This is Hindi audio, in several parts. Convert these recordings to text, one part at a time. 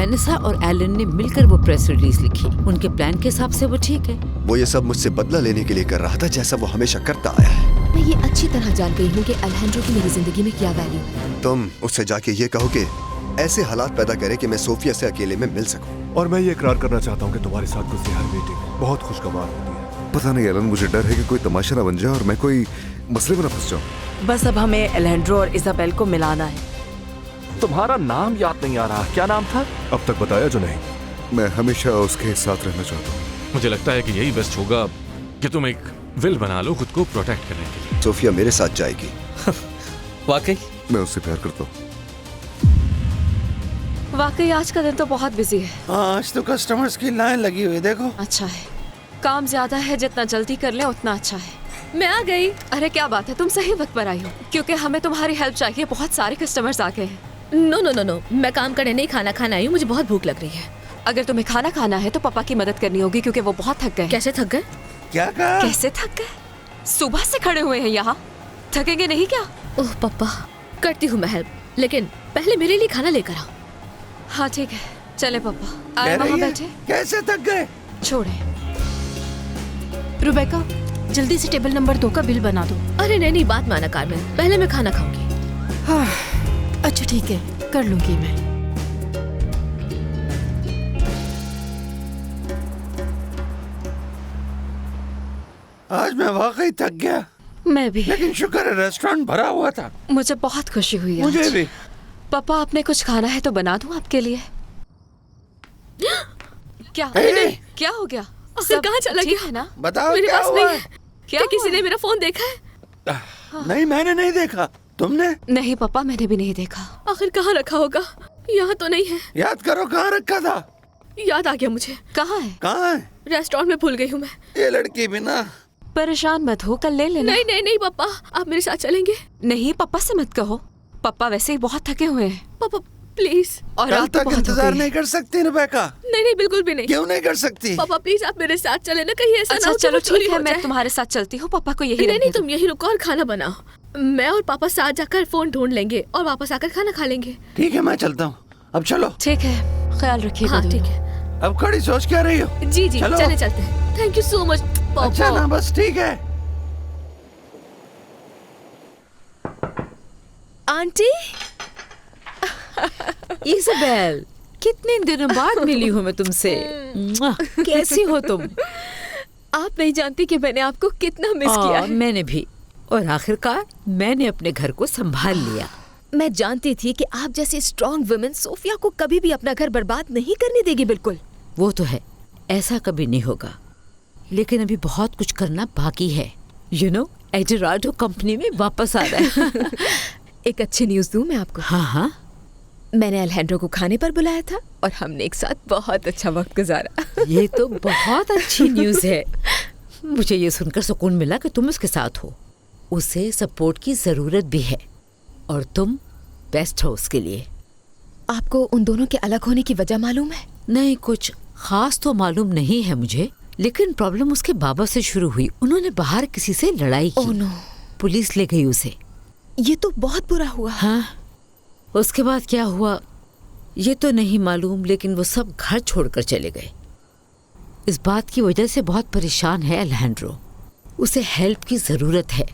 वेनेसा और एलन ने मिलकर वो प्रेस रिलीज लिखी। उनके प्लान के हिसाब से वो ठीक है। वो ये सब मुझसे बदला लेने के लिए कर रहा था, जैसा वो हमेशा करता आया है। मैं ये अच्छी तरह जान गई हूँ कि अलेजेंड्रो की मेरी जिंदगी में क्या वैल्यू है। तुम उससे जाके ये कहो कि ऐसे हालात पैदा करे कि मैं सोफिया से अकेले में मिल सकूं। और मैं ये इकरार करना चाहता हूँ कि तुम्हारे साथ गुजरी हर मीटिंग बहुत खुशगवार होती है। पता नहीं एलन, मुझे डर है कि कोई तमाशा ना बन जाए और मैं कोई मसले में ना फंस जाऊं। बस अब हमें अलेजेंड्रो और इजाबेल को मिलाना है। तुम्हारा नाम याद नहीं आ रहा, क्या नाम था? अब तक बताया जो नहीं। मैं हमेशा उसके साथ रहना चाहता हूँ। मुझे लगता है कि यही बेस्ट होगा कि तुम एक विल बना लो खुद को प्रोटेक्ट करने के लिए। सोफिया मेरे साथ जाएगी। वाकई मैं उससे प्यार करता हूँ। वाकई आज का दिन तो बहुत बिजी है। आज तो कस्टमर्स की लाइन लगी हुई, देखो। अच्छा है, काम ज्यादा है, जितना जल्दी कर ले उतना अच्छा है। मैं आ गई। अरे क्या बात है, तुम सही वक्त पर आई हो, क्योंकि हमें तुम्हारी हेल्प चाहिए। बहुत सारे कस्टमर्स आ गए हैं। नो नो नो नो, मैं काम करने नहीं, खाना खाना आई हूँ। मुझे बहुत भूख लग रही है। अगर तुम्हें खाना खाना है तो पापा की मदद करनी होगी, क्योंकि वो बहुत थक गए। कैसे थक गए? क्या कहा? कैसे थक गए? सुबह से खड़े हुए हैं यहाँ, थकेंगे नहीं क्या? ओह पापा, करती हूँ मैं हेल्प, लेकिन पहले मेरे लिए खाना लेकर आओ। हाँ ठीक है, चले पापा। आए कह रही वहाँ है? बैठे। कैसे थक गए? छोड़े। रुबेका, जल्दी से टेबल नंबर 2 का बिल बना दो। अरे नहीं नहीं, बात माना कारमेन, पहले मैं खाना खाऊंगी। अच्छा ठीक है, कर लूंगी मैं। आज मैं वाकई थक गया, मैं भी। लेकिन शुक्र है रेस्टोरेंट भरा हुआ था। मुझे बहुत खुशी हुई मुझे आज। भी। पापा, आपने कुछ खाना है तो बना दूं आपके लिए? क्या? नहीं। क्या हो गया? आखिर कहाँ चला ठीक गया? है ना? बताओ मेरे क्या पास हुआ? नहीं है। क्या किसी ने मेरा फोन देखा है? नहीं, मैंने नहीं देखा। तुमने? नहीं पापा, मैंने भी नहीं देखा। आखिर कहाँ रखा होगा? यहाँ तो नहीं है। याद करो कहाँ रखा था। याद आ गया मुझे। कहाँ है? कहाँ है? रेस्टोरेंट में भूल गई हूँ मैं। ये लड़की भी ना। परेशान मत हो, कल ले लेना। नहीं नहीं नहीं पापा, आप मेरे साथ चलेंगे? नहीं, पापा से मत कहो। पापा वैसे ही बहुत थके हुए हैं। पापा प्लीज। और कल रात तो तक बहुत हो इंतजार गई है। नहीं कर सकती रुबेका? नहीं नहीं, बिल्कुल भी नहीं। क्यों नहीं कर सकती? पापा प्लीज, आप मेरे साथ चले ना, कहीं ऐसा ना अच्छा हो कि चलो वो चोरी ठीक है, हो मैं जाए। तुम्हारे साथ चलती हूँ। पापा को यही नहीं रहने नहीं, दो। तुम यही रुको और खाना बनाओ। मैं और पापा साथ जाकर फोन ढूंढ लेंगे और वापस आकर खाना खा लेंगे। ठीक है, मैं चलता हूँ। अब चलो। ठीक है, ख्याल रखिएगा। हाँ ठीक है। अब खड़ी सोच क्या रही हो? जी जी, चलो। चले चलते हैं। थैंक यू सो मच अच्छा ना, बस ठीक है। आंटी इजाबेल, कितने दिनों बाद मिली हूँ मैं तुमसे। मुआ, कैसी हो तुम? आप नहीं जानती कि मैंने आपको कितना मिस किया है। मैंने भी, और आखिरकार मैंने अपने घर को संभाल लिया। मैं जानती थी कि आप जैसी स्ट्रॉन्ग वुमेन सोफिया को कभी भी अपना घर बर्बाद नहीं करने देगी। बिल्कुल। वो तो है, ऐसा कभी नहीं होगा, लेकिन अभी बहुत कुछ करना बाकी है। यू नो, एल्डोराडो कंपनी में वापस आ रहा है। एक अच्छी न्यूज़ दूं मैं आपको? हाँ हाँ। मैंने अलेजेंड्रो को खाने पर बुलाया था और हमने एक साथ बहुत अच्छा वक्त गुजारा। ये तो बहुत अच्छी न्यूज़ है। मुझे ये सुनकर सुकून मिला कि तुम उसके साथ हो। उसे सपोर्ट की ज़रूरत भी है और तुम बेस्ट हो उसके लिए। आपको उन दोनों के अलग होने की वजह मालूम है? नहीं, कुछ खास तो मालूम नहीं है मुझे, लेकिन प्रॉब्लम उसके बाबा से शुरू हुई। उन्होंने बाहर किसी से लड़ाई की। Oh no. पुलिस ले गई उसे। ये तो बहुत बुरा हुआ। हाँ, उसके बाद क्या हुआ ये तो नहीं मालूम, लेकिन वो सब घर छोड़कर चले गए। इस बात की वजह से बहुत परेशान है अलेजेंड्रो। उसे हेल्प की ज़रूरत है।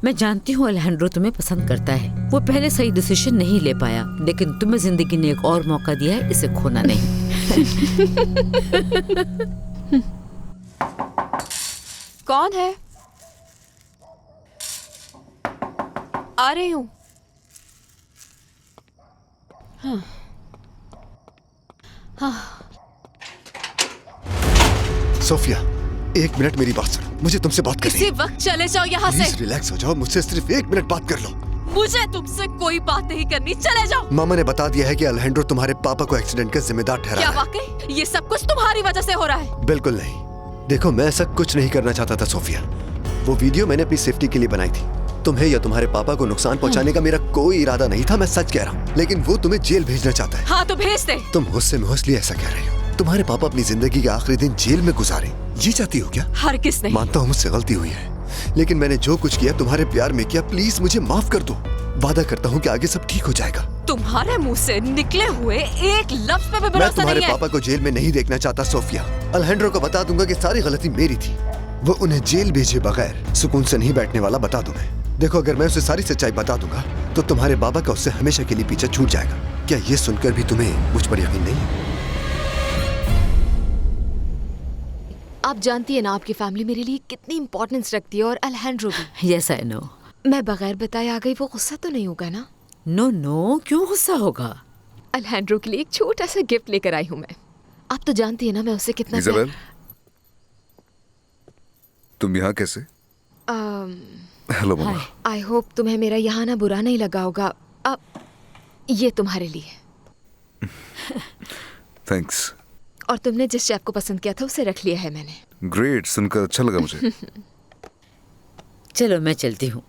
मैं जानती हूँ अलेजेंड्रो तुम्हें पसंद करता है। वो पहले सही डिसीजन नहीं ले पाया, लेकिन तुम्हें जिंदगी ने एक और मौका दिया है, इसे खोना नहीं। कौन है? आ रही हूँ। हाँ। हाँ। सोफिया, एक मिनट मेरी बात सुनो, मुझे तुमसे बात करनी इसी है। वक्त चले जाओ यहाँ से। प्लीज रिलैक्स हो जाओ, मुझसे सिर्फ एक मिनट बात कर लो। मुझे तुमसे कोई बात नहीं करनी, चले जाओ। मामा ने बता दिया है कि अलेजेंड्रो तुम्हारे पापा को एक्सीडेंट का जिम्मेदार ठहरा क्या है। वाकई ये सब कुछ तुम्हारी वजह से हो रहा है? बिल्कुल नहीं। देखो, मैं ऐसा कुछ नहीं करना चाहता था सोफिया। वो वीडियो मैंने अपनी सेफ्टी के लिए बनाई थी। तुम्हें या तुम्हारे पापा को नुकसान पहुंचाने का मेरा कोई इरादा नहीं था, मैं सच कह रहा हूँ। लेकिन वो तुम्हें जेल भेजना चाहता है। हाँ तो भेज दे। तुम गुस्से में हो इसलिए ऐसा कह रहे हो। तुम्हारे पापा अपनी जिंदगी के आखिरी दिन जेल में गुजारे, ये चाहती हो क्या? हर किस नहीं। मानता हूँ मुझसे गलती हुई है, लेकिन मैंने जो कुछ किया तुम्हारे प्यार में किया। प्लीज मुझे माफ कर दो। वादा करता हूँ कि आगे सब ठीक हो जाएगा। तुम्हारे मुंह से निकले हुए एक लफ्ज पे भी मैं भरोसा तुम्हारे नहीं है। पापा को जेल में नहीं देखना चाहता सोफिया। अल्हेंड्रो को बता दूंगा कि सारी गलती मेरी थी। वो उन्हें जेल भेजे बगैर सुकून से नहीं बैठने वाला, बता दूं मैं। देखो, अगर मैं उसे सारी सच्चाई बता दूंगा तो तुम्हारे बाबा का उससे हमेशा के लिए पीछा छूट जाएगा। क्या ये सुनकर भी तुम्हें मुझ पर यकीन नहीं है? आप जानती है ना आपकी फैमिली मेरे लिए कितनी इम्पोर्टेंस रखती है, और अल्हेंड्रो भी। Yes I know. मैं बगैर बताए आ गई, वो गुस्सा तो नहीं होगा ना? नो नो, क्यों गुस्सा होगा? अल्हेंड्रो के लिए एक छोटा सा गिफ्ट लेकर आई हूँ मैं। आप तो जानती है ना मैं उसे कितना इजाबेल, तुम यहाँ कैसे? Hello mamma. आई होप तुम्हें मेरा यहाँ ना बुरा नहीं लगा होगा। अब ये तुम्हारे लिए। थैंक्स। और तुमने जिस शेफ को पसंद किया था उसे रख लिया है मैंने। ग्रेट, सुनकर अच्छा लगा मुझे। चलो मैं चलती हूँ,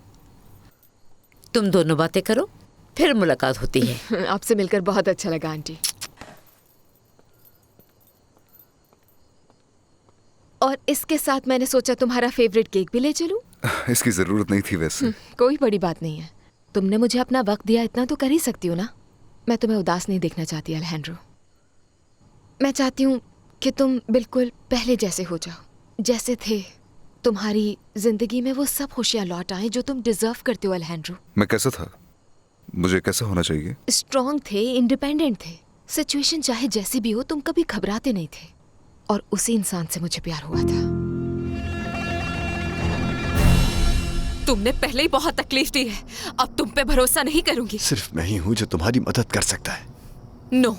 तुम दोनों बातें करो, फिर मुलाकात होती है। आपसे मिलकर बहुत अच्छा लगा आंटी। और इसके साथ मैंने सोचा तुम्हारा फेवरेट केक भी ले चलूं। इसकी जरूरत नहीं थी वैसे। कोई बड़ी बात नहीं है, तुमने मुझे अपना वक्त दिया, इतना तो कर ही सकती हो ना। मैं तुम्हें उदास नहीं देखना चाहती अल्हेंड्रो। मैं चाहती हूँ कि तुम बिल्कुल पहले जैसे हो जाओ, जैसे थे। तुम्हारी जिंदगी में वो सब खुशियाँ लौट आए जो तुम डिजर्व करते हो अल्हेंड्रो। मैं कैसा था? मुझे कैसा होना चाहिए? स्ट्रॉन्ग थे, इंडिपेंडेंट थे। सिचुएशन चाहे जैसी भी हो तुम कभी घबराते नहीं थे, और उसी इंसान से मुझे प्यार हुआ था। तुमने पहले ही बहुत तकलीफ दी है, अब तुम पे भरोसा नहीं करूंगी। सिर्फ मैं ही हूँ जो तुम्हारी मदद कर सकता है। नो,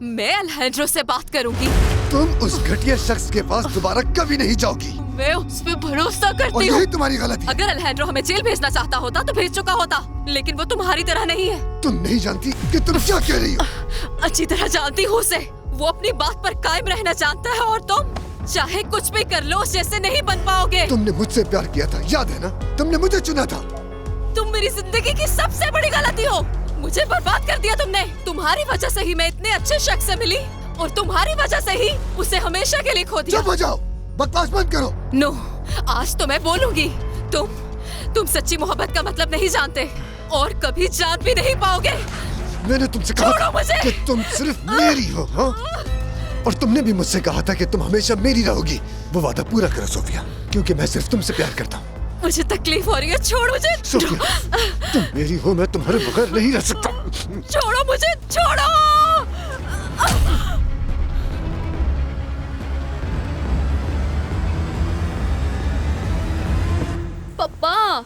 मैं अल्हेंड्रो से बात करूंगी। तुम उस घटिया शख्स के पास दोबारा कभी नहीं जाओगी। मैं उस पे भरोसा और करती हूँ। यही तुम्हारी गलती है। अगर अल्हेंड्रो हमें जेल भेजना चाहता होता तो भेज चुका होता, लेकिन वो तुम्हारी तरह नहीं है। तुम नहीं जानती कि तुम क्या कह रही हो। अच्छी तरह जानती हूँ उसे। वो अपनी बात पर कायम रहना जानता है, और तुम चाहे कुछ भी कर लो उस जैसे नहीं बन पाओगे। तुमने मुझसे प्यार किया था, याद है ना? तुमने मुझे चुना था। तुम मेरी जिंदगी की सबसे बड़ी गलती हो। मुझे बर्बाद कर दिया तुमने। तुम्हारी वजह से ही मैं इतने अच्छे शख्स से मिली, और तुम्हारी वजह से ही उसे हमेशा के लिए खो दिया। चुप हो जाओ, बकवास बंद करो। नो, आज तो मैं बोलूंगी। तुम सच्ची मोहब्बत का मतलब नहीं जानते, और कभी जान भी नहीं पाओगे। मैंने तुमसे कहा छोड़ो मुझे। कि तुम सिर्फ मेरी हो, हाँ? और तुमने भी मुझसे कहा था कि तुम हमेशा मेरी रहोगी। वो वादा पूरा करो सोफिया, क्योंकि मैं सिर्फ तुमसे प्यार करता हूँ। मुझे तकलीफ हो रही है, छोड़ मुझे। सोफिया, तुम मेरी हो, मैं तुम्हारे बगैर नहीं रह सकता। छोड़ो मुझे, छोड़ो। पापा,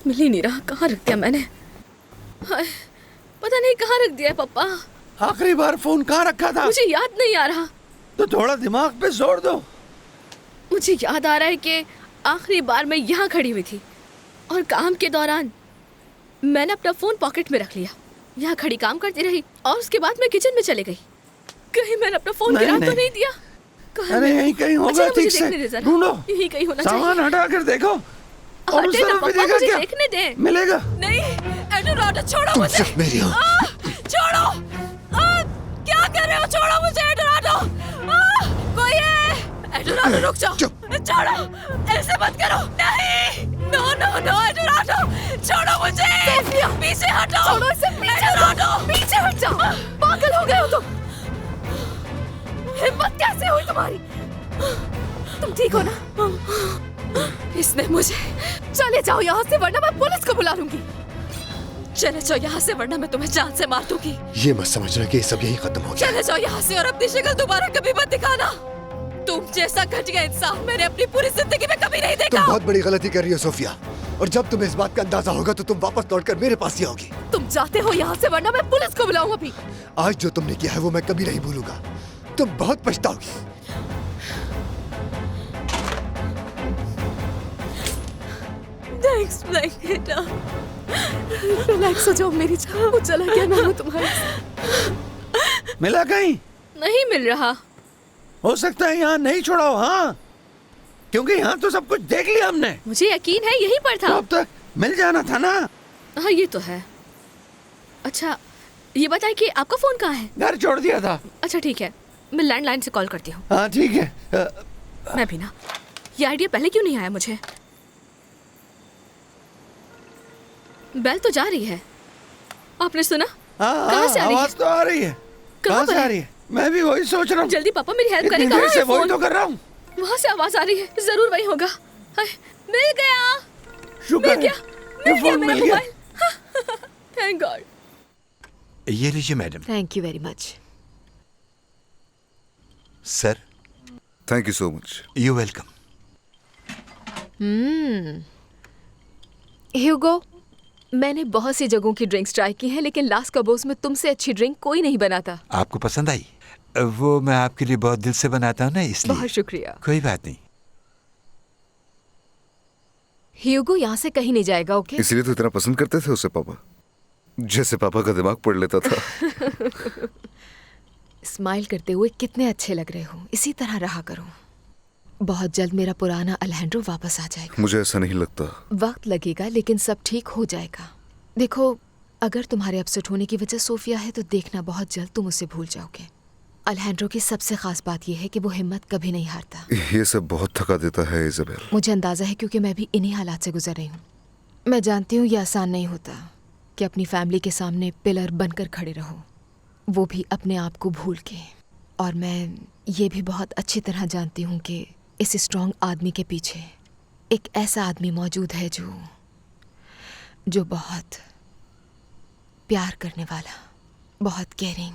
मिल ही नहीं रहा। कहाँ रख दिया मैंने? हाय, पता नहीं कहाँ रख दिया है पापा। आखिरी बार फोन कहाँ रखा था? मुझे याद नहीं आ रहा। तो थोड़ा दिमाग पे जोर दो। मुझे याद आ रहा है कि आखिरी बार मैं यहाँ खड़ी हुई थी, और काम के दौरान मैंने अपना फोन पॉकेट में रख लिया। यहाँ खड़ी काम करती रही, और उसके बाद मैं किचन में चले गई। कहीं मैंने अपना फोन गिरा तो नहीं दिया? अरे यहीं कहीं होगा, ठीक से ढूंढो। यहीं कहीं होना चाहिए। सामान हटा कर देखो, और उस हटे ना तरफ भी पापा, देखा मुझे क्या? देखने दे। मिलेगा। नहीं एडोराडो, छोड़ो तुम मुझे। सिर्फ मेरी हो। छोड़ो। क्या कर रहे हो? छोड़ो मुझे एडोराडो। कोई है? एडोराडो रुक जाओ। छोड़ो, ऐसे मत करो। नहीं, नो नो नो एडोराडो, छोड़ो मुझे। पीछे हटो। छोड़ो इसे, पीछे हटो। पीछे हट जाओ। पागल हो गए हो तुम। हिम्मत कैसे हुई तुम्हारी? तुम ठीक हो ना? इसने मुझे। चले जाओ यहाँ से, वरना मैं पुलिस को बुला लूंगी। चले जाओ यहाँ से, वरना मैं तुम्हें जान से मार दूंगी। ये मत समझना कि सब यही खत्म हो गया। चले जाओ यहाँ से, और अपनी शक्ल दोबारा कभी मत दिखाना। तुम जैसा घटिया इंसान मैंने अपनी पूरी जिंदगी में कभी नहीं देखा। तुम बहुत बड़ी गलती कर रही हो सोफिया, और जब तुम्हें इस बात का अंदाजा होगा तो तुम वापस लौटकर मेरे पास ही आओगी। तुम जाते हो यहाँ से, वरना मैं पुलिस को बुलाऊंगा अभी। आज जो तुमने किया है वो मैं कभी नहीं भूलूंगा। तुम बहुत पछताओगी। थैंक्स बेटा। रिलैक्स हो जाओ मेरी जान। वो चला गया ना वो तुम्हारे। मिला कहीं? नहीं मिल रहा। हो सकता है यहाँ नहीं छोड़ा हो, हाँ? क्योंकि यहाँ तो सब कुछ देख लिया हमने। मुझे यकीन है यहीं पर था। तो अब तक मिल जाना था ना। हाँ ये तो है। अच्छा ये बताए कि आपका फोन कहाँ है? घर छोड़ दिया था। अच्छा ठीक है, मैं लैंडलाइन से कॉल करती हूँ। हाँ ठीक है। मैं भी ना, ये आइडिया पहले क्यों नहीं आया मुझे? बेल तो जा रही है। आपने सुना? हाँ कहाँ से आ रही है? आवाज तो आ रही है। कहाँ पर से आ है? रही है? मैं भी वही सोच रहा हूँ। जल्दी पापा मेरी हेल्प इतनी करें। देर कहाँ से है वही फोन? तो कर रहा हूँ। वहाँ से आवाज आ रही है, जरूर वही होगा। हाय, मिल गया। शुक्र मिल है गया, ये मिल गया फोन मेरा मिल गया। मोबाइल। Thank God. ये लीजिए madam. Thank you very much. Sir. Thank you so much. You welcome. Hugo, मैंने बहुत सी जगहों की ड्रिंक्स ट्राई की हैं, लेकिन लास काबोस में तुमसे अच्छी ड्रिंक कोई नहीं बनाता। आपको पसंद आई? वो मैं आपके लिए बहुत दिल से बनाता हूँ ना, इसलिए। बहुत शुक्रिया। कोई बात नहीं। ह्यूगो यहाँ से कहीं नहीं जाएगा, ओके? इसीलिए तो इतना पसंद करते थे उसे पापा, जैसे पापा का दिमाग पढ़ लेता था। स्माइल करते हुए कितने अच्छे लग रहे हो, इसी तरह रहा करो। बहुत जल्द मेरा पुराना अल्हेंड्रो वापस आ जाएगा। मुझे ऐसा नहीं लगता। वक्त लगेगा, लेकिन सब ठीक हो जाएगा। देखो, अगर तुम्हारे अपसेट होने की वजह सोफिया है तो देखना बहुत जल्द तुम उसे भूल जाओगे। अल्हेंड्रो की सबसे खास बात यह है कि वो हिम्मत कभी नहीं हारता। ये सब बहुत थका देता है इज़ाबेल। मुझे अंदाजा है, क्योंकि मैं भी इन्हीं हालात से गुजर रही हूँ। मैं जानती हूँ ये आसान नहीं होता कि अपनी फैमिली के सामने पिलर बनकर खड़े रहो, वो भी अपने आप को भूल के। और मैं ये भी बहुत अच्छी तरह जानती हूँ कि इस स्ट्रॉन्ग आदमी के पीछे एक ऐसा आदमी मौजूद है जो बहुत प्यार करने वाला, बहुत केयरिंग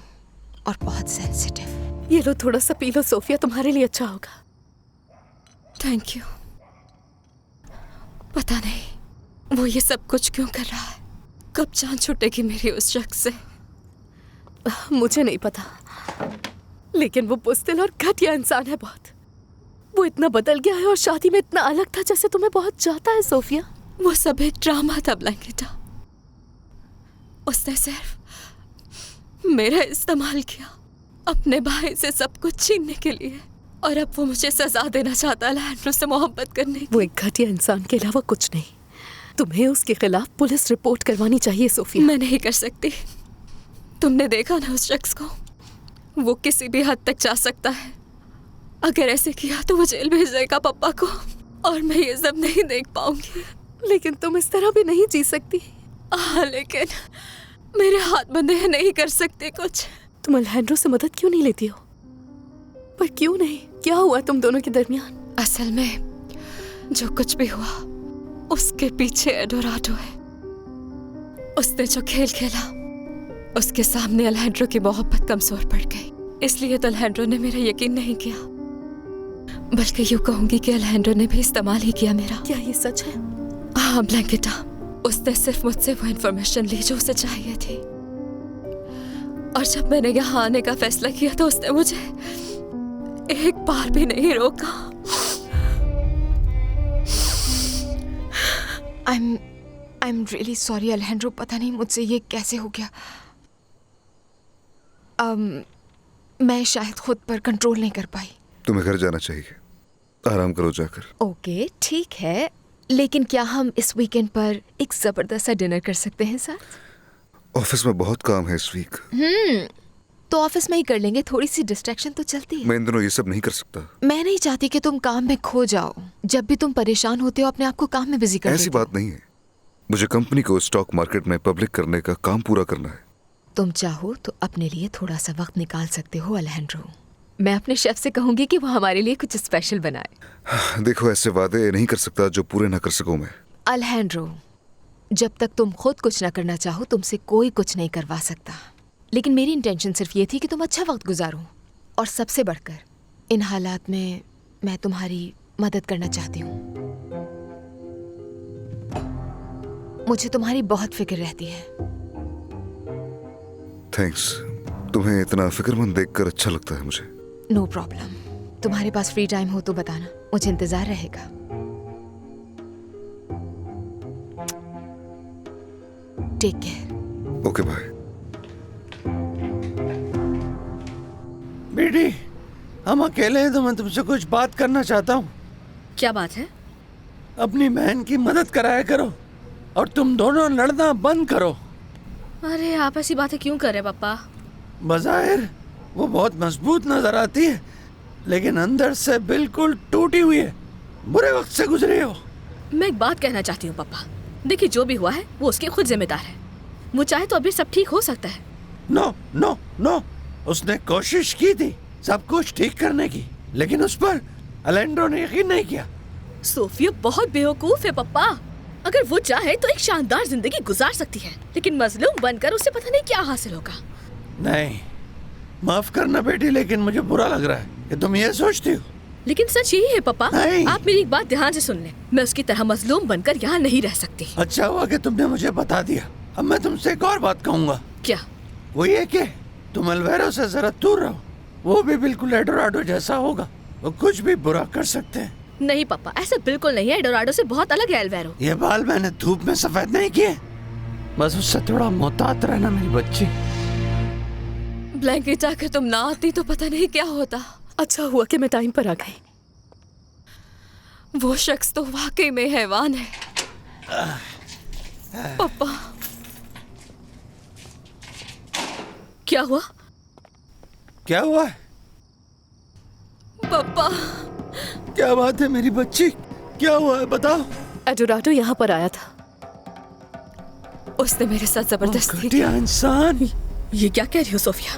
और बहुत सेंसिटिव। ये लो, थोड़ा सा पी लो सोफिया, तुम्हारे लिए अच्छा होगा। Thank you. पता नहीं वो ये सब कुछ क्यों कर रहा है। कब जान छूटेगी मेरी उस शख्स से, मुझे नहीं पता। लेकिन वो बुज़दिल और घटिया इंसान है बहुत। वो इतना बदल गया है और शादी में इतना अलग था जैसे तुम्हें बहुत चाहता है सोफिया। वो सब एक ड्रामा था ब्लैंकेटा। उसने सिर्फ मेरा इस्तेमाल किया अपने भाई से सब कुछ छीनने के लिए, और अब वो मुझे सजा देना चाहता है अल्हेंड्रो से मोहब्बत करने की। वो एक घटिया इंसान के अलावा कुछ नहीं। तुम्हें उसके खिलाफ पुलिस रिपोर्ट करवानी चाहिए सोफिया। मैं नहीं कर सकती। तुमने देखा ना उस शख्स को, वो किसी भी हद तक जा सकता है। अगर ऐसे किया तो वो जेल भेज देगा पापा को, और मैं ये सब नहीं देख पाऊंगी। लेकिन तुम इस तरह भी नहीं जी सकती। हाँ, लेकिन मेरे हाथ बंधे हैं, नहीं कर सकते कुछ। तुम अल्हेंड्रो से मदद क्यों नहीं लेती हो? पर क्यों नहीं? क्या हुआ तुम दोनों के दरमियान? असल में जो कुछ भी हुआ उसके पीछे एडोराडो है। उसने जो खेल खेला उसके सामने अल्हेंड्रो की मोहब्बत कमजोर पड़ गई। इसलिए तो अल्हेंड्रो ने मेरा यकीन नहीं किया, बल्कि यूँ कहूंगी कि अल्हेंड्रो ने भी इस्तेमाल ही किया मेरा। क्या ये सच है? हाँ ब्लैंकेटा, उसने सिर्फ मुझसे वो इन्फॉर्मेशन ली जो उसे चाहिए थी, और जब मैंने यहाँ आने का फैसला किया तो उसने मुझे एक बार भी नहीं रोका। I'm really sorry अल्हेंड्रो, पता नहीं मुझसे ये कैसे हो गया। मैं शायद खुद पर कंट्रोल नहीं कर पाई। तुम्हें घर जाना चाहिए, आराम करो जाकर। ओके, ठीक है, लेकिन क्या हम इस वीकेंड पर एक जबरदस्त सा डिनर कर सकते हैं साथ? ऑफिस में बहुत काम है इस वीक। तो ऑफिस में ही कर लेंगे, थोड़ी सी डिस्ट्रैक्शन तो चलती है। मैं इन दिनों ये सब नहीं कर सकता। मैं नहीं चाहती कि तुम काम में खो जाओ। जब भी तुम परेशान होते हो अपने आप को काम में बिजी कर ऐसी देते हो। बात नहीं है, मुझे कंपनी को स्टॉक मार्केट में पब्लिक करने का काम पूरा करना है। तुम चाहो तो अपने लिए थोड़ा सा वक्त निकाल सकते हो अल्हेंड्रो। मैं अपने शेफ से कहूंगी कि वो हमारे लिए कुछ स्पेशल बनाए। देखो, ऐसे वादे नहीं कर सकता जो पूरे ना कर सकूं मैं। अल्हेंड्रो, जब तक तुम खुद कुछ ना करना चाहो तुमसे कोई कुछ नहीं करवा सकता। लेकिन मेरी इंटेंशन सिर्फ ये थी कि तुम अच्छा वक्त गुजारो, और सबसे बढ़कर इन हालात में मैं तुम्हारी मदद करना चाहती हूँ। मुझे तुम्हारी बहुत फिक्र रहती है। थैंक्स, तुम्हें इतना फिक्रमंद देखकर अच्छा लगता है मुझे। No problem. तुम्हारे पास फ्री टाइम हो तो बताना, मुझे इंतजार रहेगा। Take care. Okay bye. बेटी, हम अकेले हैं तो मैं तुमसे कुछ बात करना चाहता हूँ। क्या बात है? अपनी बहन की मदद कराया करो, और तुम दोनों लड़ना बंद करो। अरे आप ऐसी बातें क्यों कर रहे पापा? बज़ाहिर वो बहुत मजबूत नजर आती है, लेकिन अंदर से बिल्कुल टूटी हुई है। बुरे वक्त से गुजरे हो। मैं एक बात कहना चाहती हूँ पापा। देखिए जो भी हुआ है वो उसके खुद जिम्मेदार है। वो चाहे तो अभी सब ठीक हो सकता है। नो नो नो, उसने कोशिश की थी सब कुछ ठीक करने की, लेकिन उस पर अलेंड्रो ने यकीन नहीं किया। सोफिया बहुत बेवकूफ है पप्पा। अगर वो चाहे तो एक शानदार जिंदगी गुजार सकती है, लेकिन मजलूम बनकर उसे पता नहीं क्या हासिल होगा। नहीं, माफ करना बेटी, लेकिन मुझे बुरा लग रहा है कि तुम ये सोचती हो। लेकिन सच यही है पापा। नहीं। आप मेरी एक बात ध्यान से सुन लें। मैं उसकी तरह मजलूम बनकर यहाँ नहीं रह सकती। अच्छा हुआ कि तुमने मुझे बता दिया। अब मैं तुमसे एक और बात कहूँगा। क्या? वो ये कि तुम अल्वेरो से जरा दूर रहो। वो भी बिल्कुल एडोराडो जैसा होगा, वो कुछ भी बुरा कर सकते हैं। नहीं पापा, ऐसा बिल्कुल नहीं है। एडोराडो से बहुत अलग है अल्वेरो। ये बाल मैंने धूप में सफेद नहीं किए, बस उससे थोड़ा मोहतात रहना मेरी बच्ची। ब्लैंकेट अगर तुम ना आती तो पता नहीं क्या होता। अच्छा हुआ कि मैं टाइम पर आ गई। वो शख्स तो वाकई में हैवान है। पापा क्या हुआ? क्या हुआ है? पापा क्या बात है मेरी बच्ची, क्या हुआ है बताओ। एडोराडो यहाँ पर आया था। उसने मेरे साथ जबरदस्ती की। इंसान। ये क्या कह रही हो सोफिया?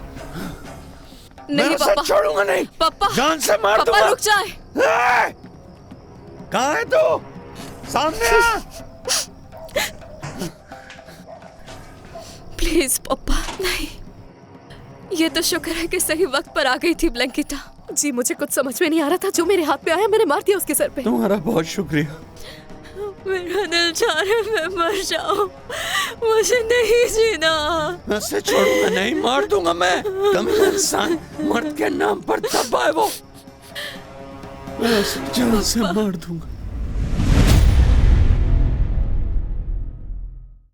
मैं नहीं उसे पापा, छोड़ूंगा नहीं। पापा जान से मार पापा दूंगा। रुक जाए। कहाँ है तू? सामने आ। प्लीज पापा नहीं। ये तो शुक्र है कि सही वक्त पर आ गई थी ब्लैंकेटा। जी मुझे कुछ समझ में नहीं आ रहा था। जो मेरे हाथ पे आया मैंने मार दिया उसके सर पे। तुम्हारा बहुत शुक्रिया। मेरा दिल चाह रहा है मैं मर जाऊं। मुझे नहीं जीना। मैं उसे छोड़ूंगा नहीं, मार दूंगा मैं। कमीना इंसान, मर्द के नाम पर दबा है वो। मैं उसे जान से मार दूंगा।